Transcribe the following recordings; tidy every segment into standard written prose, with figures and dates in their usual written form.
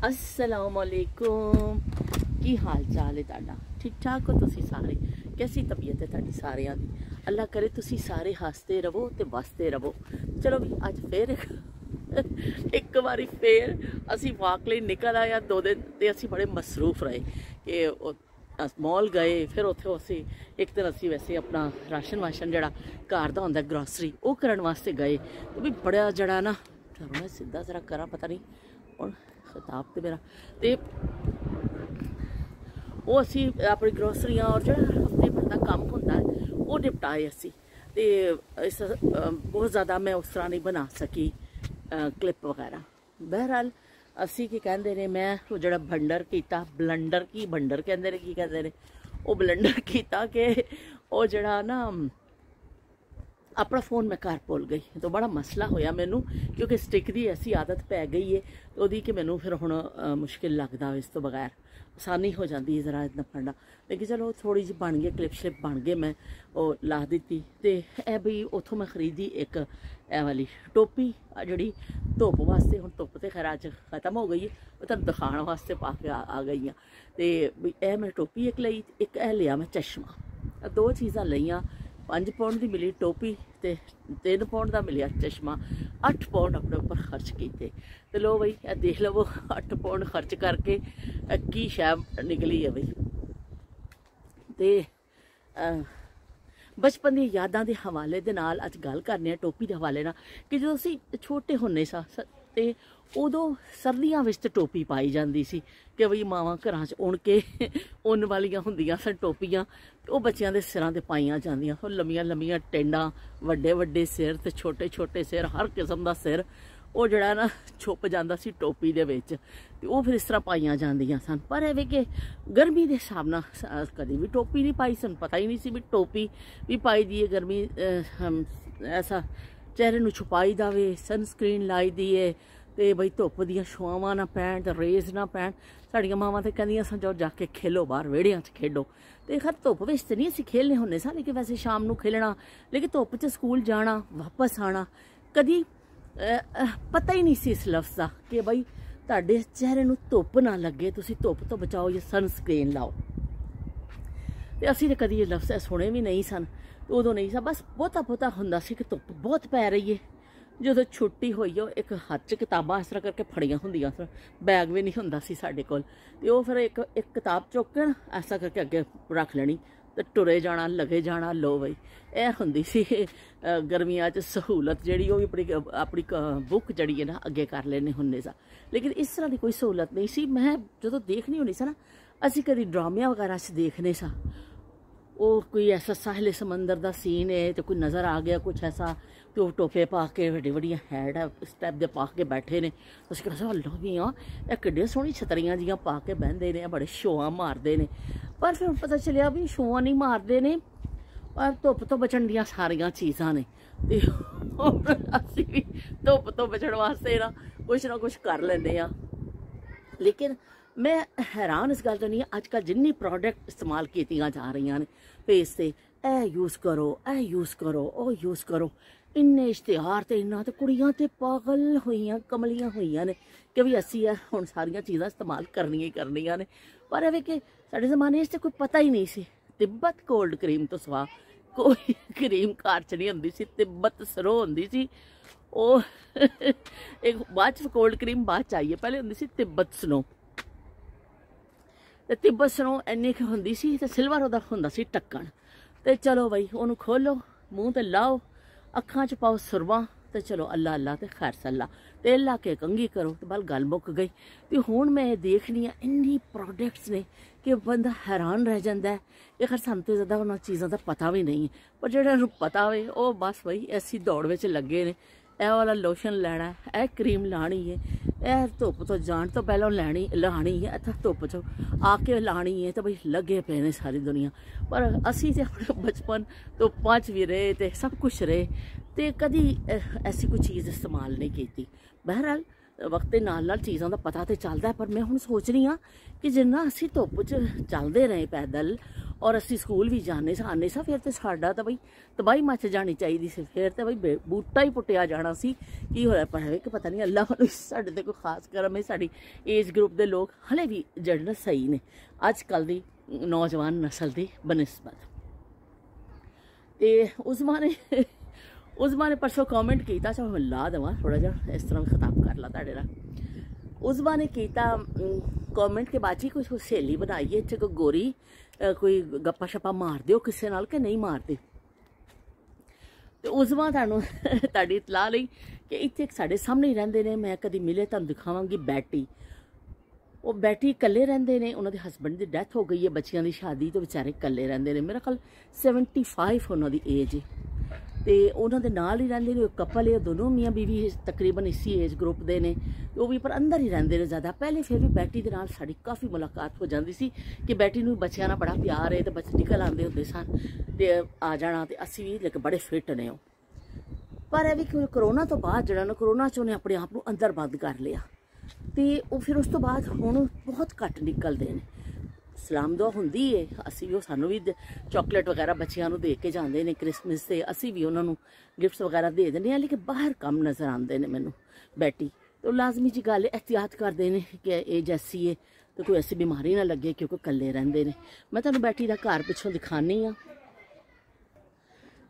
अस्सलामुअलैकुम। की हाल चाल है तुहाडा? ठीक ठाक हो तुसी सारे? कैसी तबीयत है तुहाडी सारियां दी? अल्लाह करे तुसी सारे हसते रवो ते बसते रवो। चलो भी अज फिर एक बारी फिर असी वाक लई निकल आए। 2 दिन ते असी बड़े मसरूफ रहे कि मॉल गए, फिर उत्थे असी एक दिन असी वैसे अपना राशन वाशन जड़ा घर दा हुंदा ग्रोसरी वो करन वास्ते गए। तो भी बड़ा जड़ा ना मैं सीधा जरा करा पता नहीं हुण खिताब तो मेरा तो वो असी अपनी ग्रोसरियां और जो हफ्ते भर का काम होंदा है वो निपटाए असी। तो इस बहुत ज़्यादा मैं उस तरह नहीं बना सकी क्लिप वगैरह। बहरहाल असी की कहते ने मैं वो जड़ा भंडर किया बलंडर की भंडर कहते ने की कहते ने वो बलंडर किया कि वो जड़ा ना अपना फोन मैं घर भुल गई। तो बड़ा मसला होया मैनू क्योंकि स्टिक की ऐसी आदत पै गई है तो वही कि मैनू फिर हुण मुश्किल लगता इस तो बगैर आसानी हो जाती है जरा इतना फड़ना। लेकिन चलो थोड़ी जी बन गई क्लिप श्लिप बन गए मैं वो ला दी। तो यह बई उतों मैं खरीदी एक ए वाली टोपी जी धुप वास्ते। हुण धुप तो खैर अज खत्म हो गई है वो तुहानूं दिखाने वास्ते पा के आ गई हाँ। तो यह मैं टोपी एक लई, एक यह लिया मैं चश्मा। 2 चीज़ां लईआं। 5 पाउंड की मिली टोपी तो 3 पाउंड का मिलिया चश्मा। 8 पाउंड अपने उपर खर्च किए। तो लो बई देख लवो 8 पाउंड खर्च करके की शै निकली है बई। तो बचपन दी यादां दे हवाले दे नाल अज गल करने टोपी के हवाले नाल कि जो असी छोटे होने सा ते उदों सर्दियां विच ते टोपी पाई जाती सी कि बई मावां घरां च उण के उन वालियां हुंदियां सन टोपियां। वो बच्चों के सिरां ते पाईयां जांदियां। लम्मियां लम्मियां टेंडां, वड्डे वड्डे सिर ते छोटे छोटे सिर, हर किस्म का सिर वो जड़ा ना छुप जाता सी टोपी दे विच। ते वो फिर इस तरह पाईयां जांदियां सन। पर एवें कि गर्मी के हिसाब नाल कदी भी टोपी नहीं पाई सन। पता ही नहीं सी भी टोपी भी पाई दी है। गर्मी ऐसा चेहरे नूं छुपाई जावे, सनस्क्रीन लाई दी है तो बई धुप दियां छुआवां ना पैण ते रेज ना पैण। साड़ियां मावां तो कहंदियां सन जाओ जाके खेलो बाहर वेड़ियां च खेडो। तो खैर धुप विच ते नहीं असीं खेलने होंदे सा, लेकिन वैसे शाम नूं खेलना। लेकिन धुप च स्कूल जाना वापस आना कदी पता ही नहीं सी इस लफ्ज़ का कि बई तुहाडे चेहरे नूं धुप ना लगे, तुसीं धुप तो बचाओ या सनस्क्रीन लाओ। तो असीं ते कदी ये लफ्ज़ सुने भी नहीं सन। तो उदों नहीं सा, बस बहुता बहुता हुंदा सी कि धुप बहुत पै रही है। जो छुट्टी हुई हो एक हाथ च किताबां इस तरह करके फड़ियां होंदियां सन, बैग भी नहीं हुंदा सी साडे कोल। ते ओह फिर एक किताब चुक के ऐसा करके अगे रख लेनी तो टुरे जाना लगे जाना। लो बई यह हुंदी सी गर्मियां च सहूलत जिहड़ी ओह भी अपनी बुक जड़ी है ना अगे कर लेने हुंदे सा। लेकिन इस तरह की कोई सहूलत नहीं सी। मैं जो देखनी होनी सा ना असीं कदी ड्रामिया वगैरह च देखने सा वो कोई ऐसा साहिल समंदर का सीन है तो कोई नज़र आ गया कुछ ऐसा तो टोपे पा के वड्डी वड्डियां हैड स्टैप दे पा के बैठे ने। उस हल्लो भी हाँ यह किड्डियां सोहनी छतरियां जियां पा के बहते ने, बड़े शोआं मारते ने। पर फिर पता चलिया भी शोआं नहीं मारते ने और धुप तो बचन दियां सारियां चीज़ां ने। तो असी भी धुप तो बचन वास्ते ना कुछ कर लेंदे आ। लेकिन मैं हैरान इस गल तो नहीं अजकल जिन्नी प्रोडक्ट इस्तेमाल की जा रही ने फेस से ए यूज़ करो ए यूज़ करो ओ यूज़ करो। इन्ने इश्तिहार तो इन्ना तो कुड़ियां तो पागल हुई कमलियां हुई ने कि भी असी हुण सारियां चीज़ां इस्तेमाल करनियां ही करनियां ने। पर एवें कि साडे ज़माने च कोई पता ही नहीं सी। तिब्बत कोल्ड क्रीम तो सवा कोई क्रीम घर च नहीं हुंदी सी। तिब्बत सरो हुंदी सी ओह एक बाद कोल्ड क्रीम बाद च आई है, पहले हुंदी सी तिब्बत स्नो। तो तिब्बत स्नो इन्नी हुंदी सी ते सिल्वर उहदा हुंदा सी ढक्कन। तो चलो बई उहनूं खोलो मूँह ते लाओ अखां च पाओ सुरमा तो चलो अल्लाह अल्लाह तो खैर सल्ला तेल ला के कंघी करो तो बल गल मुक गई। तो हुण मैं देखनी इन्नी प्रोडक्ट्स ने कि बंदा हैरान रह जाता है। ये खैर सानूं तो ज़्यादा उन्हां चीज़ों का पता भी नहीं है, पर जिहड़े पता होवे वो बस बई ऐसी दौड़ में लगे ने। यह वाला लोशन लेना है, यह क्रीम लानी है, यह धुप तो जान तो पहलों लानी है, इत्थे धुप चो आके लानी है। तो बई लगे पे ने सारी दुनिया। पर असी तो अपने बचपन तो धुप्पां भी रहे तो सब कुछ रहे तो कदी ऐसी कोई चीज़ इस्तेमाल नहीं की। बहरहाल वक्त के नाल नाल चीज़ों का पता तो चलता है। पर मैं हुण सोच रही हाँ कि जिन्ना असी धुप च चलते रहे पैदल और असी स्कूल भी जाने आने सा, फिर तो साडा तो बई तबाही मच जानी चाहिए सी, फिर तो बई बूटा ही पुट्टिया जाना सी। की होया पर कि पता नहीं अल्लाह वालों साडे ते कोई खास करम है। साडी एज ग्रुप के लोग हले भी जड़े सही ने अजकल की नौजवान नस्ल की बनस्बत। तो उज़मा ने परसों कॉमेंट किया, चाहे मैं ला देव थोड़ा जहा इस तरह खिताब कर ला तुहाडे नाल। उज़मा ने किया कॉमेंट के बाद ही कोई सहेली बनाई है इत्थे कोई गोरी कोई गप्पा शप्पा मार दो किसी नाल कि नहीं मारती। तो उज़मा तुहानूं तुहाडी इतलाह लई कि इत्थे एक साडे सामने ही रहिंदे ने, मैं कदी मिले तुहानूं दिखावांगी बैटी। वो बैठी कल्ले रहिंदे ने, उन्होंने हसबैंड की डैथ हो गई है, बच्चियां की शादी तो बेचारे कल्ले रहिंदे ने। मेरा ख्याल 75 उन्होंने एज है। तो उन्होंने नाल ही रहिंदे ने, कपल है, दोनों मियाँ बीवी तकरीबन इसी एज ग्रुप के ने, वो भी पर अंदर ही रहिंदे ने ज़्यादा। पहले फिर भी बैटी के नाल साडी काफ़ी मुलाकात हो जाती सी कि बैटी नूं बच्चियां नाल बड़ा प्यार है, तो बच्चे निकल आते होंदे सन ते आ जाना, तो असी भी लेकिन बड़े फिट ने। पर है भी करोना तो बाद जड़ा ना करोना च उन्हें अपने आप को अंदर बंद कर लिया, तो फिर उस तो बाद हुण बहुत घट निकलते हैं। सलाम दुआ होंदी है, असी भी सानू भी चॉकलेट वगैरह बच्चियां नूं दे के जाते हैं क्रिसमस से, असी भी उन्होंने गिफ्ट्स वगैरह दे देने हैं। लेकिन बाहर कम नज़र आते हैं मैनू बैठी, तो लाजमी जी गल एहतियात करते हैं कि एज ऐसी है तो कोई ऐसी बीमारी ना लगे क्योंकि कल्ले रहिंदे ने। मैं तुहानूं बैठी का घर पिछों दिखानी हाँ।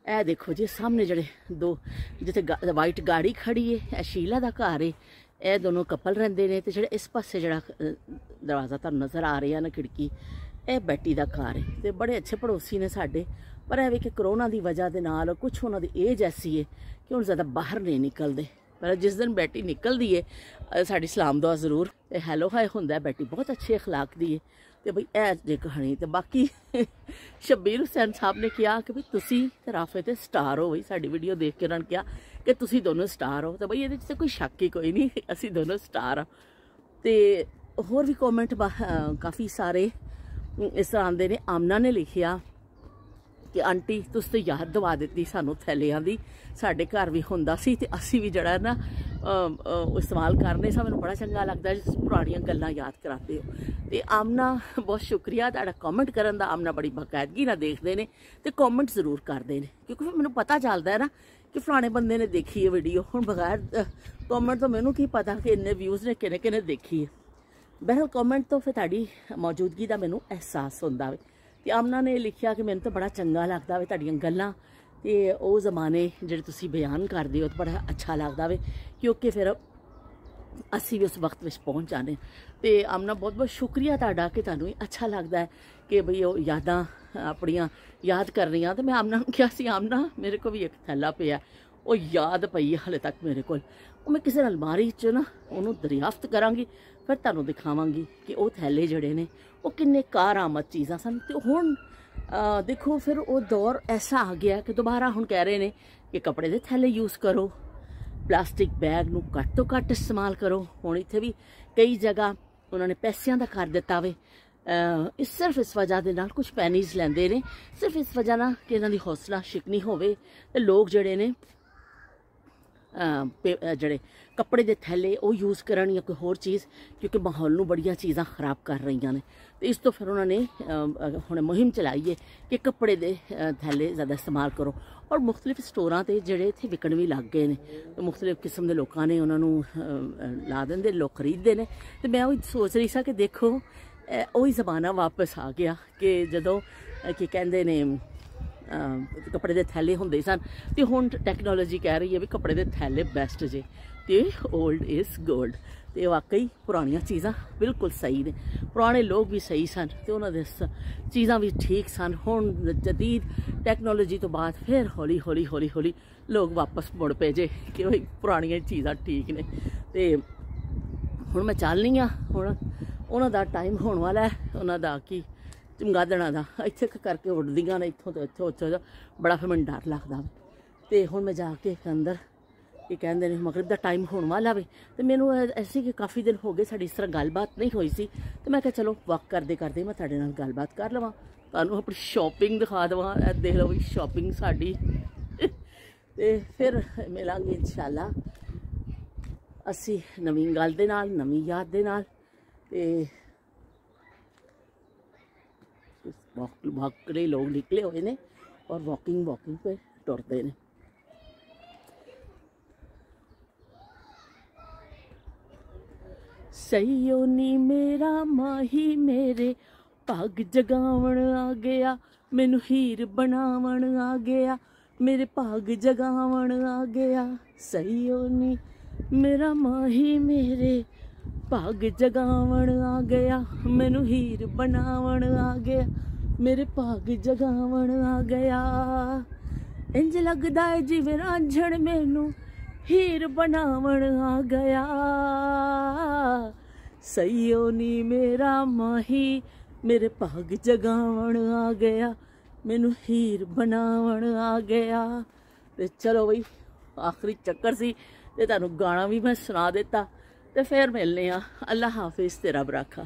ए देखो जी सामने जड़े दो जिथे वाइट गाड़ी खड़ी है, ए शीला का घर है। ये दोनों कपल रहिंदे ने, तो जो इस पासे जड़ा दरवाज़ा तुहानूं नज़र आ रहा ना खिड़की, ये बैटी का घर है। तो बड़े अच्छे पड़ोसी ने साडे, पर है कि करोना की वजह के नाल कुछ उन्होंने एज ऐसी है कि हुण ज़्यादा बाहर नहीं निकलते। पर जिस दिन बैटी निकलती है साडी सलाम दुआ जरूर हैलो हाय होंदा है। बैटी बहुत अच्छे अखलाक दी है। तो बई ए जे कहानी। तो बाकी शब्बीर हुसैन साहब ने कहा कि बई तुसी ते राफे ते स्टार हो, बई साडी वीडियो देख के उन्होंने कहा कि तुसी दोनों स्टार हो। तो बई ये कोई शक ही कोई नहीं, असी दोनों स्टार हाँ। तो होर भी कॉमेंट काफ़ी सारे इस तरह आते ने। आमना ने लिखिया कि आंटी तुस तो याद दवा दी सानू थैलियां दी, साडे घर भी हुंदा सी ते असी भी जड़ा ना इस्तेमाल करने सा। मैनूं बड़ा चंगा लगता है जिस पुरानियां गल्लां याद कराते हो। तो आमना बहुत शुक्रिया तुहाडा कॉमेंट करन दा। आमना बड़ी बाकायदगी नाल देखदे ने ते कॉमेंट जरूर करते हैं, क्योंकि फिर मैनूं पता चलता है ना कि फलाने बंदे ने देखी है वीडियो। हुण बगैर कॉमेंट तो मैनूं की पता कि इन्ने व्यूज़ ने किने किने देखी है। बहरहाल कॉमेंट तो फिर तुहाडी मौजूदगी का मैनूं एहसास हुंदा वे। ते आमना ने लिखिया कि मैनूं तो बड़ा चंगा लगता वे तुहाडीआं गल्लां ते वो जमाने जिहड़े तुसीं बयान करदे हो, तो बड़ा अच्छा लगता वे, क्योंकि फिर असी भी उस वक्त में पहुँच जाने। तो आमना बहुत बहुत शुक्रिया तुहाडा कि तुहानूं अच्छा लगता है कि बई वो यादां अपनियां याद कर रही हाँ। तो मैं आमना नूं कहा सी आमना मेरे को भी एक थैला पिया, वो याद पई है हाले तक मेरे को, मैं किसी अलमारी च ना उन्होंने दरियाफ्त करांगी, फिर तुहानूं दिखावांगी कि वो थैले जड़े ने वो किन्ने कारामद चीज़ां सन। तो हुण देखो फिर वो दौर ऐसा आ गया कि दोबारा हुण कह रहे हैं कि कपड़े के थैले यूज़ करो, प्लास्टिक बैग नूं घट तो घट इस्तेमाल करो। हुण इत्थे भी कई जगह उन्होंने पैसों का कर दिता वे, सिर्फ इस वजह के नाल कुछ पैनीज़ लैंदे ने, सिर्फ इस वजह ना कि इन्हां दी हौसला शिकनी होवे ते लोग जड़े ने जड़े कपड़े के थैले वो यूज़ करन या कोई होर चीज़, क्योंकि माहौल नूं बड़ियां चीज़ां खराब कर रही ने। तो इस तो फिर उन्होंने हुण मुहिम चलाई है कि कपड़े के थैले ज़्यादा इस्तेमाल करो। और मुख्तलिफ स्टोरां ते जेह्ड़े इत्थे विकण भी लग गए ने, तो मुख्तलिफ किस्म के लोगों ने उन्होंने ला देंदे, लोग खरीदते हैं। तो मैं वो सोच रही सा कि देखो वही ज़माना वापस आ गया कि जदों कि कहंदे ने कपड़े के थैले होंदे सन, तो हुण टैक्नोलॉजी कह रही है भी कपड़े के थैले बेस्ट जे, तो ओल्ड इज़ गोल्ड। तो वाकई पुरानियां चीज़ां बिल्कुल सही ने, पुराने लोग भी सही सन, तो उन्होंने चीज़ां भी ठीक सन। हुण जदीद टैक्नोलॉजी तो बाद फिर हौली हौली हौली हौली लोग वापस मुड़ पे जे कि भाई पुरानियां चीज़ां ठीक ने। तो हुण मैं चलनी हाँ, हुण उन्हां दा टाइम होने वाला है, उन्हां दा की चमगादड़ा का इत्थे करके उड़दियां ने इत्थों तो इत्थों उत्थों, बड़ा फिर मैनूं डर लगदा। तो हुण मैं जाके अंदर ये कहते हैं मगरिब का टाइम होने वाला वे, तो मैनू ऐसे कि काफ़ी दिन हो गए साड़ी इस तरह गलबात नहीं हुई सी, तो मैं चलो वॉक करते करते मैं तुहाडे नाल गलबात कर लवां, तुहानूं अपनी शॉपिंग दिखा देवां। देख लो बई शॉपिंग साडी। तो फिर मिलांगे इंशाल्लाह ਅਸੀਂ ਨਵੀਂ ਗੱਲ ਦੇ ਨਾਲ, ਨਵੀਂ ਯਾਦ ਦੇ ਨਾਲ ਤੇ ਵਾਕਈ ਲੋਕ ਨਿਕਲੇ ਹੋਏ ਨੇ ਔਰ ਵਾਕਿੰਗ पे ਟੁਰਦੇ ਨੇ। ਸਈਓ ਨੀ ਮੇਰਾ ਮਾਹੀ ਮੇਰੇ ਭਾਗ ਜਗਾਵਣ ਆ ਗਿਆ, ਮੈਨੂੰ ਹੀਰ ਬਣਾਵਣ ਆ ਗਿਆ, ਮੇਰੇ ਭਾਗ ਜਗਾਵਣ ਆ ਗਿਆ। ਸਈਓ ਨੀ मेरा माही मेरे भाग जगावण आ गया, मैनू हीर बनावण आ गया, मेरे भाग जगावण आ गया। इंज लगदा है जिवें रांझण मैनू हीर बनावण आ गया। सईओ नी मेरा माही मेरे भाग जगावण आ गया, मैनू हीर बनावण आ गया। ते चलो बई आखिरी चक्कर सी ते तुहानू गाना भी मैं सुना दिता। ते फिर मिलने आ। अल्लाह हाफिज़, तेरा बराखा।